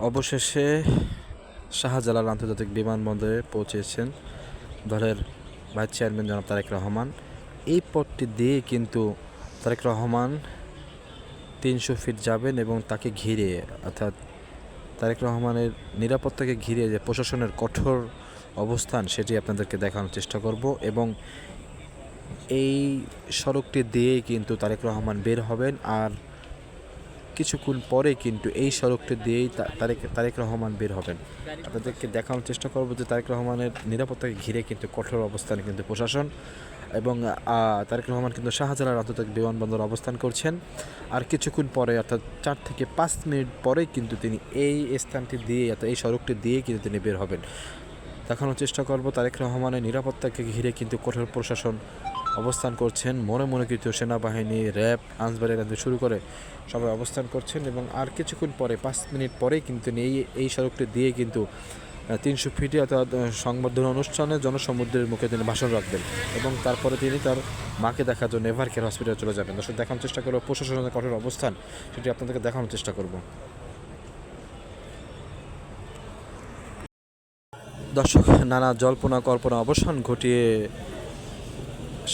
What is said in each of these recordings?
অবশেষে শাহজালাল আন্তর্জাতিক বিমানবন্দরে পৌঁছেছেন দলের ভাইস চেয়ারম্যান জনাব তারেক রহমান। এই পথটি দিয়ে কিন্তু তারেক রহমান ৩০০ ফিট যাবেন এবং তাকে ঘিরে অর্থাৎ তারেক রহমানের নিরাপত্তাকে ঘিরে যে প্রশাসনের কঠোর অবস্থান সেটি আপনাদেরকে দেখানোর চেষ্টা করব। এবং এই সড়কটি দিয়েই কিন্তু তারেক রহমান বের হবেন, আর কিছুক্ষণ পরে কিন্তু এই সড়কটি দিয়েই তারেক রহমান বের হবেন। আপনাদেরকে দেখানোর চেষ্টা করব যে তারেক রহমানের নিরাপত্তাকে ঘিরে কিন্তু কঠোর অবস্থানে কিন্তু প্রশাসন, এবং তারেক রহমান কিন্তু শাহজালাল আন্তর্জাতিক বিমানবন্দর অবস্থান করছেন। আর কিছুক্ষণ পরে অর্থাৎ 4 থেকে 5 মিনিট পরেই কিন্তু তিনি এই স্থানটি দিয়ে অর্থাৎ এই সড়কটি দিয়ে কিন্তু তিনি বের হবেন। দেখানোর চেষ্টা করব তারেক রহমানের নিরাপত্তাকে ঘিরে কিন্তু কঠোর প্রশাসন অবস্থান করছেন। মনে মনে কিন্তু সেনাবাহিনী, র্যাব, আনসারবাহিনী থেকে শুরু করে সবাই অবস্থান করছেন। এবং আর কিছুক্ষণ পরে 5 মিনিট পরেই কিন্তু এই সড়কটি দিয়ে কিন্তু 300 ফিটে অর্থাৎ সংবর্ধনা অনুষ্ঠানে জনসমুদ্রের মুখে তিনি ভাষণ রাখবেন এবং তারপরে তিনি তার মাকে দেখার জন্য এভারকেয়ার হসপিটালে চলে যাবেন। দর্শক, দেখানোর চেষ্টা করব প্রশাসনের কঠোর অবস্থান, সেটি আপনাদেরকে দেখানোর চেষ্টা করব। দর্শক, নানা জল্পনা কল্পনা অবসান ঘটিয়ে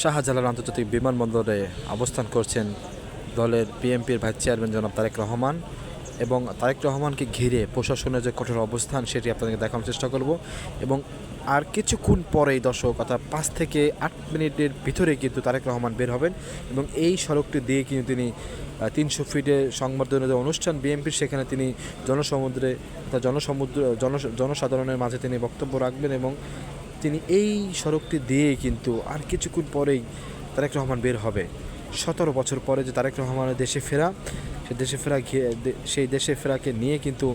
শাহজালাল আন্তর্জাতিক বিমানবন্দরে অবস্থান করছেন দলের বিএনপির ভাইস চেয়ারম্যান জনাব তারেক রহমান। এবং তারেক রহমানকে ঘিরে প্রশাসনের যে কঠোর অবস্থান সেটি আপনাদেরকে দেখানোর চেষ্টা করব। এবং আর কিছুক্ষণ পরেই দর্শক অর্থাৎ 5 থেকে 8 মিনিটের ভিতরে কিন্তু তারেক রহমান বের হবেন এবং এই সড়কটি দিয়ে কিন্তু তিনি 300 ফিটে সংবর্ধনা যে অনুষ্ঠান বিএনপির, সেখানে তিনি জনসাধারণের মাঝে তিনি বক্তব্য রাখবেন। এবং তিনি এই সড়কটি দিয়ে কিন্তু আর কিছুক্ষণ পরেই তারেক রহমান বের হবে। 17 বছর পরে যে তারেক রহমানের দেশে ফেরা, সেই দেশে ফেরাকে নিয়ে কিন্তু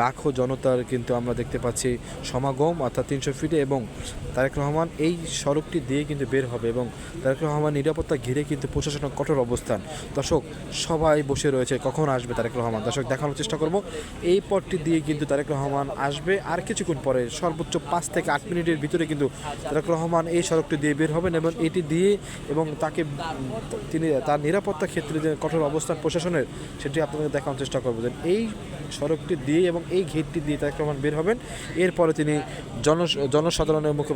লাখো জনতার কিন্তু আমরা দেখতে পাচ্ছি সমাগম অর্থাৎ 300 ফিটে। এবং তারেক রহমান এই সড়কটি দিয়ে কিন্তু বের হবে এবং তারেক রহমান নিরাপত্তা ঘিরে কিন্তু প্রশাসনের কঠোর অবস্থান। দর্শক, সবাই বসে রয়েছে কখন আসবে তারেক রহমান। দর্শক, দেখানোর চেষ্টা করব এই পথটি দিয়ে কিন্তু তারেক রহমান আসবে আর কিছুক্ষণ পরে, সর্বোচ্চ 5 থেকে 8 মিনিটের ভিতরে কিন্তু তারেক রহমান এই সড়কটি দিয়ে বের হবেন। এবং এটি দিয়ে এবং তিনি তার নিরাপত্তা ক্ষেত্রে যে কঠোর অবস্থান প্রশাসনের, সেটি আপনাদের দেখানোর চেষ্টা করবো যে এই সড়কটি দিয়ে এবং এই গেটটি দিয়ে তারেক রহমান বের হবেন। এরপরে তিনি জনসাধারণের মুখে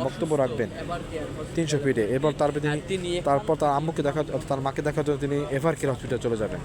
বক্তব্য রাখবেন 300 ফিটে। এরপর তারপর তার মাকে দেখার জন্য তিনি এভারকেয়ার হসপিটালে চলে যাবেন।